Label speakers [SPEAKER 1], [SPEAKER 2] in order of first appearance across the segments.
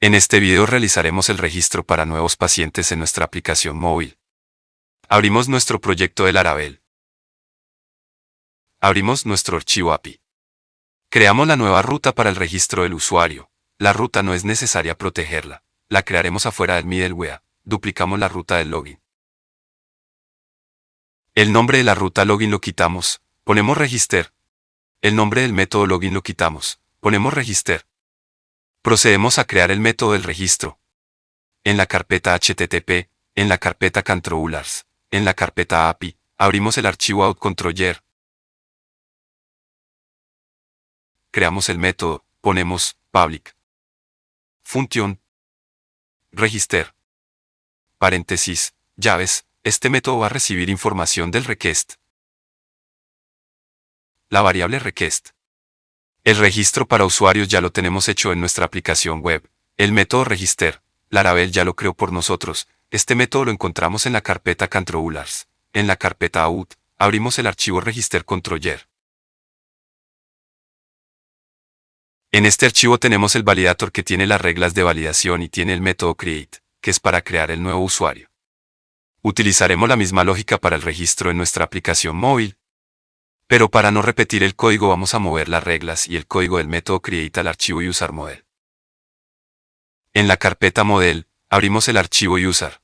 [SPEAKER 1] En este video realizaremos el registro para nuevos pacientes en nuestra aplicación móvil. Abrimos nuestro proyecto de Laravel. Abrimos nuestro archivo API. Creamos la nueva ruta para el registro del usuario. La ruta no es necesaria protegerla. La crearemos afuera del middleware. Duplicamos la ruta del login. El nombre de la ruta login lo quitamos. Ponemos register. El nombre del método login lo quitamos. Ponemos register. Procedemos a crear el método del registro. En la carpeta HTTP, en la carpeta controllers, en la carpeta API, abrimos el archivo out-controller. Creamos el método, ponemos public function register paréntesis, llaves. Este método va a recibir información del request. La variable request. El registro para usuarios ya lo tenemos hecho en nuestra aplicación web. El método register, Laravel ya lo creó por nosotros. Este método lo encontramos en la carpeta controllers. En la carpeta out, abrimos el archivo register controller. En este archivo tenemos el validator que tiene las reglas de validación y tiene el método create, que es para crear el nuevo usuario. Utilizaremos la misma lógica para el registro en nuestra aplicación móvil. Pero para no repetir el código vamos a mover las reglas y el código del método create al archivo user-model. En la carpeta model, abrimos el archivo user.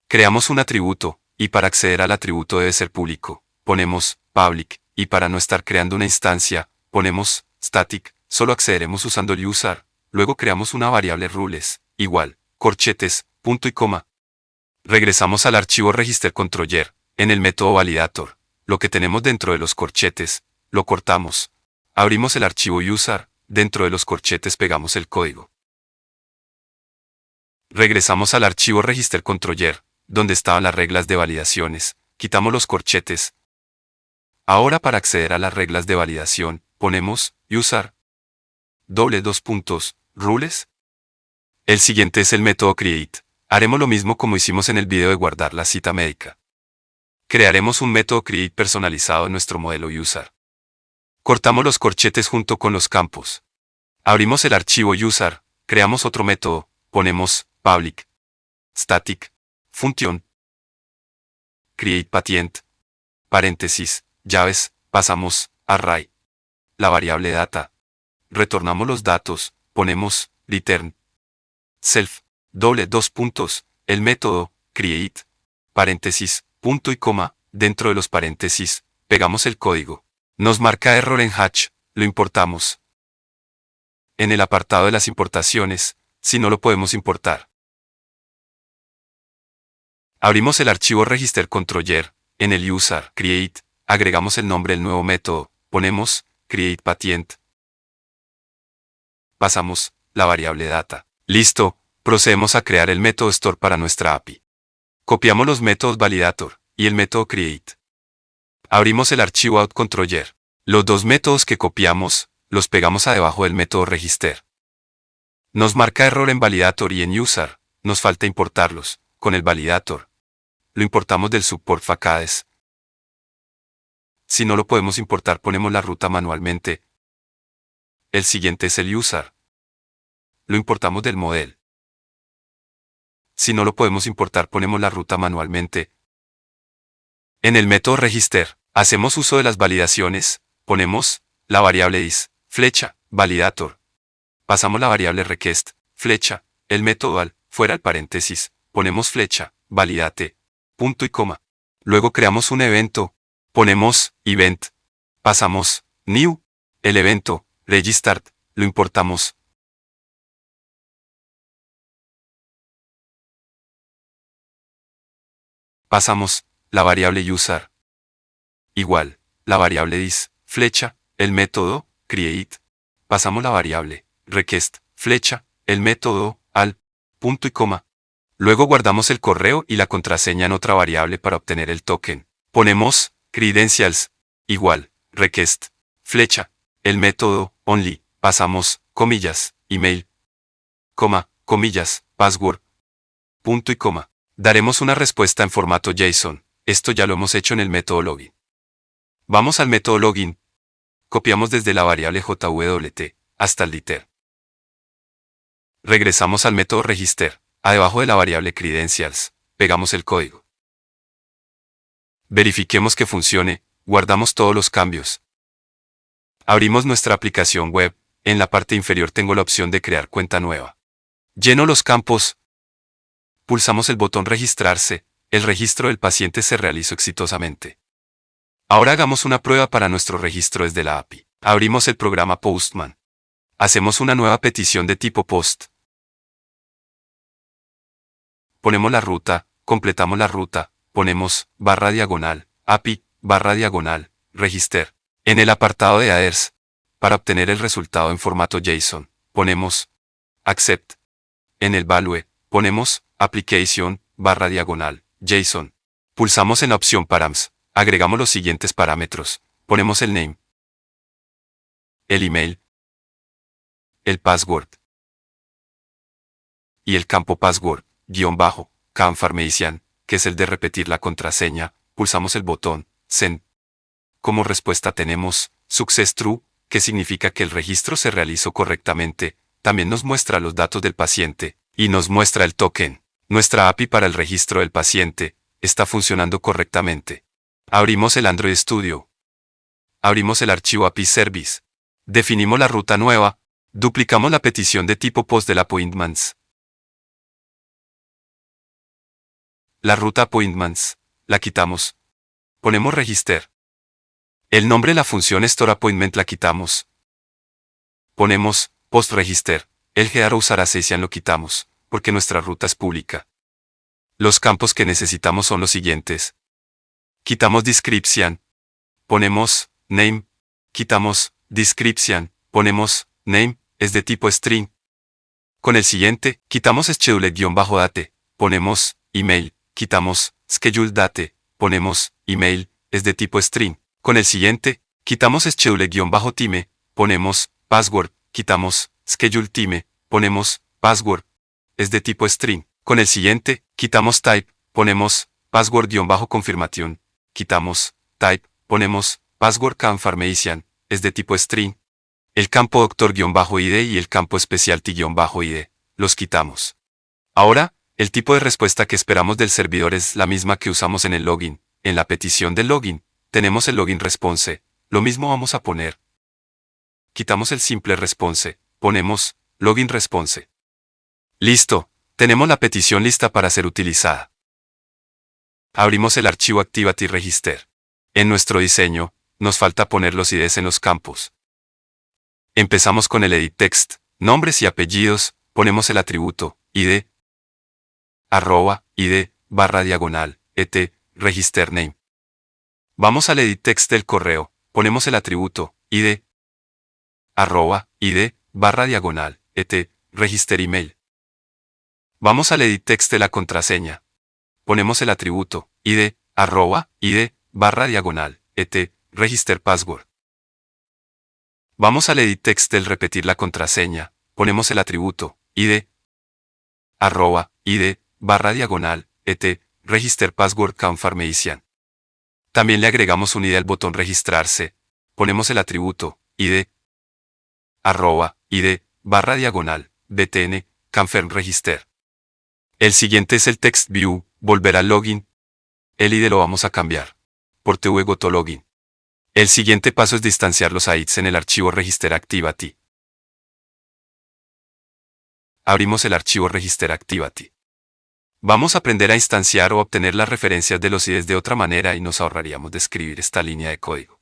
[SPEAKER 1] Creamos un atributo, y para acceder al atributo debe ser público. Ponemos public, y para no estar creando una instancia, ponemos static, solo accederemos usando el user. Luego creamos una variable rules, igual, corchetes, punto y coma. Regresamos al archivo register controller, en el método validator. Lo que tenemos dentro de los corchetes, lo cortamos. Abrimos el archivo user, dentro de los corchetes pegamos el código. Regresamos al archivo register controller, donde estaban las reglas de validaciones, quitamos los corchetes. Ahora para acceder a las reglas de validación, ponemos user, rules. El siguiente es el método create. Haremos lo mismo como hicimos en el video de guardar la cita médica. Crearemos un método create personalizado en nuestro modelo user. Cortamos los corchetes junto con los campos. Abrimos el archivo user, creamos otro método, ponemos public static function create patient paréntesis, llaves, pasamos array la variable data. Retornamos los datos, ponemos return self el método create paréntesis, punto y coma, dentro de los paréntesis, pegamos el código. Nos marca error en hatch, lo importamos. En el apartado de las importaciones, si no lo podemos importar. Abrimos el archivo register controller, en el user create, agregamos el nombre del nuevo método, ponemos create patient. Pasamos la variable data. Listo, procedemos a crear el método store para nuestra API. Copiamos los métodos validator y el método create. Abrimos el archivo out-controller. Los dos métodos que copiamos, los pegamos a debajo del método register. Nos marca error en validator y en user, nos falta importarlos, con el validator. Lo importamos del support facades. Si no lo podemos importar ponemos la ruta manualmente. El siguiente es el user. Lo importamos del model. Si no lo podemos importar ponemos la ruta manualmente. En el método register, hacemos uso de las validaciones, ponemos la variable is, flecha, validator. Pasamos la variable request, flecha, el método al, fuera el paréntesis, ponemos flecha, validate, punto y coma. Luego creamos un evento, ponemos event. Pasamos new, el evento, registered, lo importamos. Pasamos la variable user. Igual, la variable is, flecha, el método, create. Pasamos la variable, request, flecha, el método, al, punto y coma. Luego guardamos el correo y la contraseña en otra variable para obtener el token. Ponemos, credentials, igual, request, flecha, el método, only. Pasamos, comillas, email, coma, comillas, password, punto y coma. Daremos una respuesta en formato JSON. Esto ya lo hemos hecho en el método login. Vamos al método login. Copiamos desde la variable JWT, hasta el liter. Regresamos al método register. Debajo de la variable credentials, pegamos el código. Verifiquemos que funcione, guardamos todos los cambios. Abrimos nuestra aplicación web. En la parte inferior tengo la opción de crear cuenta nueva. Lleno los campos. Pulsamos el botón registrarse. El registro del paciente se realizó exitosamente. Ahora hagamos una prueba para nuestro registro desde la API. Abrimos el programa Postman. Hacemos una nueva petición de tipo POST. Ponemos la ruta, completamos la ruta, ponemos // API, // register. En el apartado de AERS, para obtener el resultado en formato JSON, ponemos accept. En el value, ponemos application, // JSON. Pulsamos en la opción params, agregamos los siguientes parámetros, ponemos el name, el email, el password y el campo password, _confirmation, que es el de repetir la contraseña, pulsamos el botón send. Como respuesta tenemos success true, que significa que el registro se realizó correctamente. También nos muestra los datos del paciente y nos muestra el token. Nuestra API para el registro del paciente está funcionando correctamente. Abrimos el Android Studio. Abrimos el archivo API Service. Definimos la ruta nueva. Duplicamos la petición de tipo POST del Appointments. La ruta Appointments la quitamos. Ponemos Register. El nombre de la función Store Appointment la quitamos. Ponemos Post Register. El Gear Usar Accession lo quitamos, porque nuestra ruta es pública. Los campos que necesitamos son los siguientes. Quitamos Description. Ponemos Name. Quitamos Description. Ponemos Name, es de tipo string. Con el siguiente, quitamos Scheduled-date. Ponemos Email. Quitamos Scheduled Date. Ponemos Email, es de tipo string. Con el siguiente, quitamos Scheduled-time. Ponemos Password. Quitamos Schedule Time. Ponemos Password, es de tipo string. Con el siguiente, quitamos Type. Ponemos Password-confirmation. Quitamos Type. Ponemos Password Confirmation, es de tipo string. El campo doctor-id y el campo specialty-id, los quitamos. Ahora, el tipo de respuesta que esperamos del servidor es la misma que usamos en el login. En la petición del login, tenemos el login response. Lo mismo vamos a poner. Quitamos el simple response. Ponemos login response. Listo. Tenemos la petición lista para ser utilizada. Abrimos el archivo Activity Register. En nuestro diseño, nos falta poner los IDs en los campos. Empezamos con el edit text, nombres y apellidos, ponemos el atributo id, @id, // register name. Vamos al edit text del correo, ponemos el atributo id, @id, // register email. Vamos al edit text de la contraseña. Ponemos el atributo id, @id, // register password. Vamos al edit text del repetir la contraseña. Ponemos el atributo id, @id, // register password confirmation. También le agregamos un id al botón registrarse. Ponemos el atributo id, @id, // btn confirm register. El siguiente es el text view, volver al login. El ID lo vamos a cambiar por tvgotologin. El siguiente paso es distanciar los IDs en el archivo Register Activity. Abrimos el archivo Register Activity. Vamos a aprender a instanciar o obtener las referencias de los IDs de otra manera y nos ahorraríamos de escribir esta línea de código.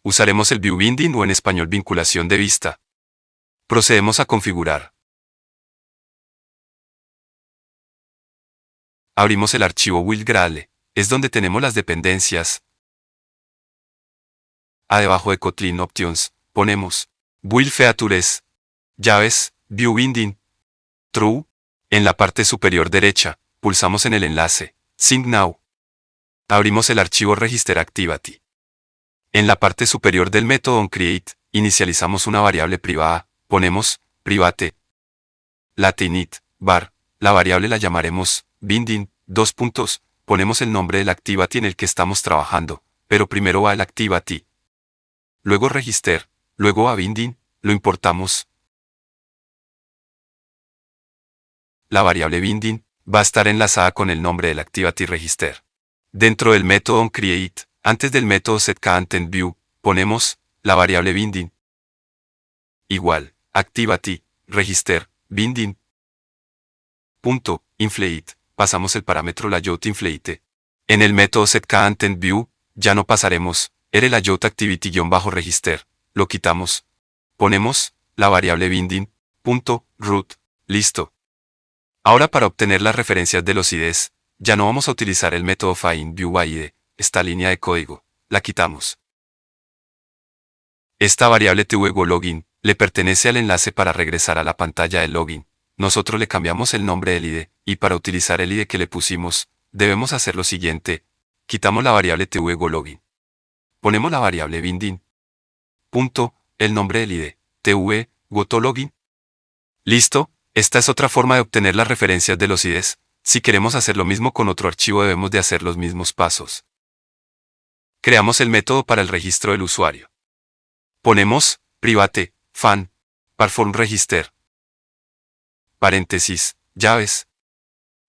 [SPEAKER 1] Usaremos el View Binding o en español vinculación de vista. Procedemos a configurar. Abrimos el archivo WIL-Gradle, es donde tenemos las dependencias. Debajo de Kotlin Options, ponemos WIL Features, llaves, View Binding, True. En la parte superior derecha, pulsamos en el enlace, Sync Now. Abrimos el archivo Register Activity. En la parte superior del método onCreate, inicializamos una variable privada, ponemos private latinit var, la variable la llamaremos binding, ponemos el nombre del activity en el que estamos trabajando, pero primero va el activity, luego register, luego va binding, lo importamos. La variable binding va a estar enlazada con el nombre del Activity Register. Dentro del método onCreate, antes del método setContentView, ponemos la variable binding igual Activity Register binding punto inflate. Pasamos el parámetro layoutInflate. En el método setContentView ya no pasaremos el layoutActivity-register. Lo quitamos. Ponemos la variable binding punto root. Listo. Ahora para obtener las referencias de los IDs, ya no vamos a utilizar el método findViewById. Esta línea de código la quitamos. Esta variable tvLogin le pertenece al enlace para regresar a la pantalla del login. Nosotros le cambiamos el nombre del ID, y para utilizar el ID que le pusimos, debemos hacer lo siguiente. Quitamos la variable tvLogin. Ponemos la variable binding. Punto, el nombre del ID, tvGoToLogin. Listo, esta es otra forma de obtener las referencias de los IDs. Si queremos hacer lo mismo con otro archivo debemos de hacer los mismos pasos. Creamos el método para el registro del usuario. Ponemos private fan perform register paréntesis llaves.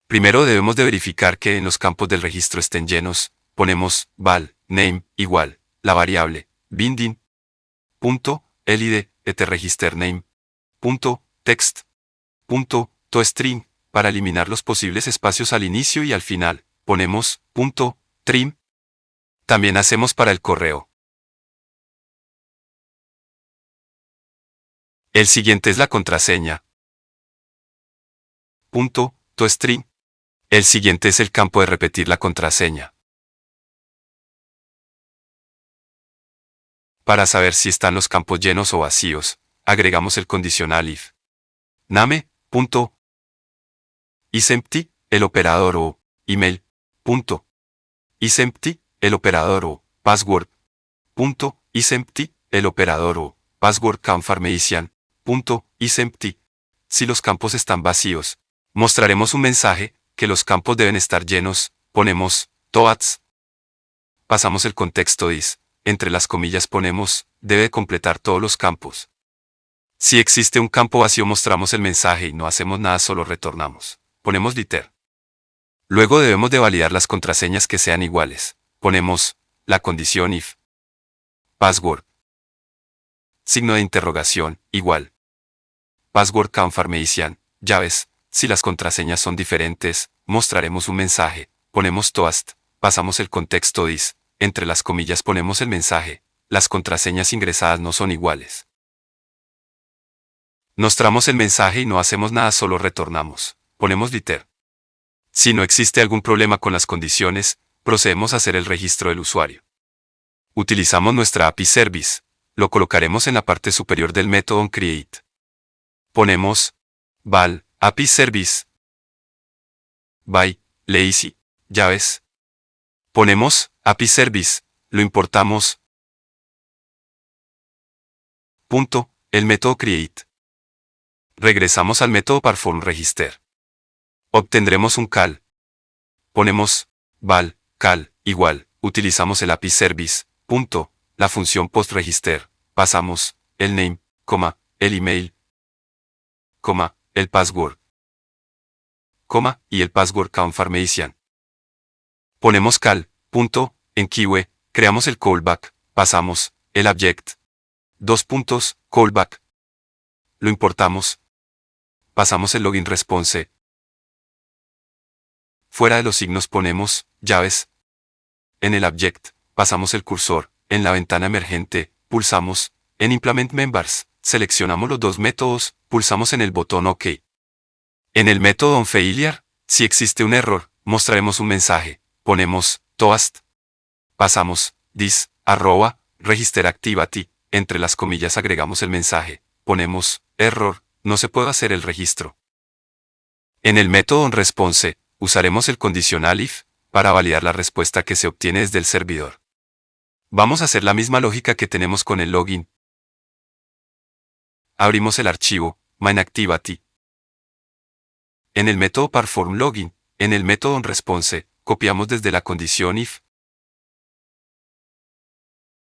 [SPEAKER 1] Primero debemos de verificar que en los campos del registro estén llenos. Ponemos val name igual la variable binding punto el ID register name punto text punto toString. Para eliminar los posibles espacios al inicio y al final, ponemos punto trim. También hacemos para el correo. El siguiente es la contraseña. Punto toString. El siguiente es el campo de repetir la contraseña. Para saber si están los campos llenos o vacíos, agregamos el condicional if. Name. Punto. isEmpty, el operador o email. Punto. isEmpty, el operador o password. Punto. isEmpty, el operador o password confirmation. Punto. isEmpty. Si los campos están vacíos, mostraremos un mensaje que los campos deben estar llenos. Ponemos toads. Pasamos el contexto is. Entre las comillas ponemos debe completar todos los campos. Si existe un campo vacío mostramos el mensaje y no hacemos nada, solo retornamos. Ponemos liter. Luego debemos de validar las contraseñas que sean iguales. Ponemos la condición if. Password. Signo de interrogación, igual. Password confirmation, llaves. Si las contraseñas son diferentes, mostraremos un mensaje. Ponemos toast. Pasamos el contexto is. Entre las comillas ponemos el mensaje. Las contraseñas ingresadas no son iguales. Mostramos el mensaje y no hacemos nada, solo retornamos. Ponemos liter. Si no existe algún problema con las condiciones, procedemos a hacer el registro del usuario. Utilizamos nuestra API Service. Lo colocaremos en la parte superior del método onCreate. Ponemos val API Service by lazy llaves. Ponemos API Service, lo importamos. Punto, el método create. Regresamos al método perform register. Obtendremos un cal. Ponemos val cal igual. Utilizamos el API Service. Punto, la función postRegister. Pasamos el name, coma, el email, coma, el password, coma, y el password confirmation. Ponemos cal. Punto, en keyword, creamos el callback. Pasamos el object. Dos puntos, callback. Lo importamos. Pasamos el login response. Fuera de los signos ponemos llaves. En el object, pasamos el cursor. En la ventana emergente, pulsamos. En Implement Members, seleccionamos los dos métodos, pulsamos en el botón OK. En el método onFailure, si existe un error, mostraremos un mensaje. Ponemos toast. Pasamos this, register activity. Entre las comillas agregamos el mensaje. Ponemos error, no se puede hacer el registro. En el método onResponse, usaremos el condicional if para validar la respuesta que se obtiene desde el servidor. Vamos a hacer la misma lógica que tenemos con el login. Abrimos el archivo MainActivity. En el método perform login, en el método onResponse, copiamos desde la condición if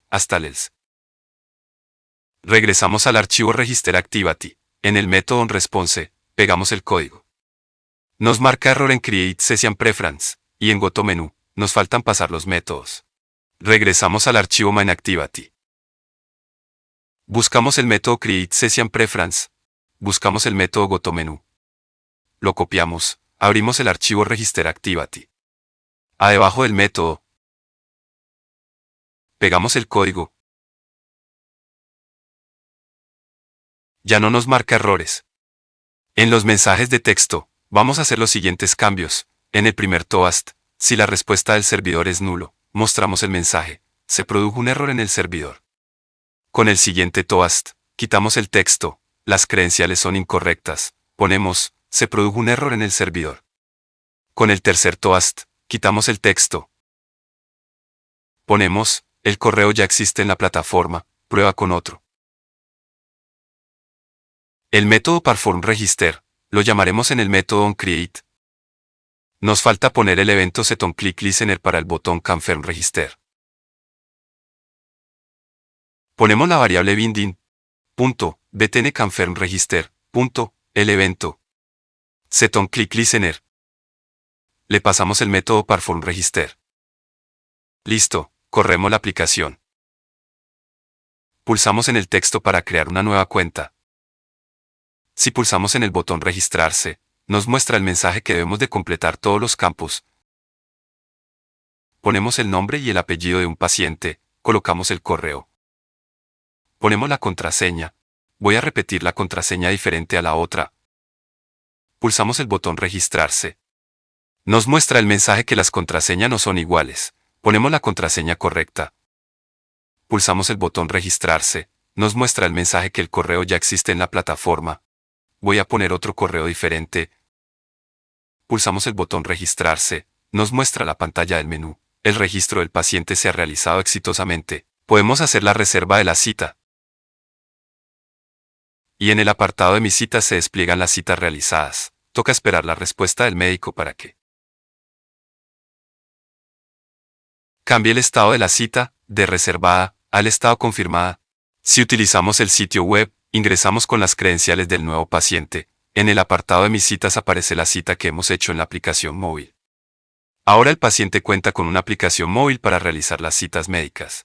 [SPEAKER 1] hasta el else. Regresamos al archivo Register Activity. En el método onResponse, pegamos el código. Nos marca error en Create Session Preference, y en GoToMenu, nos faltan pasar los métodos. Regresamos al archivo MainActivity. Buscamos el método Create Session Preference. Buscamos el método GoToMenu. Lo copiamos, abrimos el archivo Register Activity. Debajo del método, pegamos el código. Ya no nos marca errores. En los mensajes de texto, vamos a hacer los siguientes cambios. En el primer toast, si la respuesta del servidor es nulo, mostramos el mensaje, se produjo un error en el servidor. Con el siguiente toast, quitamos el texto, las credenciales son incorrectas, ponemos, se produjo un error en el servidor. Con el tercer toast, quitamos el texto. Ponemos, el correo ya existe en la plataforma, prueba con otro. El método PerformRegister, lo llamaremos en el método onCreate. Nos falta poner el evento setOnClickListener para el botón ConfirmRegister. Ponemos la variable binding.btnConfirmRegister. El evento setOnClickListener. Le pasamos el método PerformRegister. Listo, corremos la aplicación. Pulsamos en el texto para crear una nueva cuenta. Si pulsamos en el botón Registrarse, nos muestra el mensaje que debemos de completar todos los campos. Ponemos el nombre y el apellido de un paciente, colocamos el correo. Ponemos la contraseña. Voy a repetir la contraseña diferente a la otra. Pulsamos el botón Registrarse. Nos muestra el mensaje que las contraseñas no son iguales. Ponemos la contraseña correcta. Pulsamos el botón Registrarse. Nos muestra el mensaje que el correo ya existe en la plataforma. Voy a poner otro correo diferente. Pulsamos el botón Registrarse. Nos muestra la pantalla del menú. El registro del paciente se ha realizado exitosamente. Podemos hacer la reserva de la cita. Y en el apartado de mis citas se despliegan las citas realizadas. Toca esperar la respuesta del médico para que cambie el estado de la cita, de reservada, al estado confirmada. Si utilizamos el sitio web, ingresamos con las credenciales del nuevo paciente. En el apartado de mis citas aparece la cita que hemos hecho en la aplicación móvil. Ahora el paciente cuenta con una aplicación móvil para realizar las citas médicas.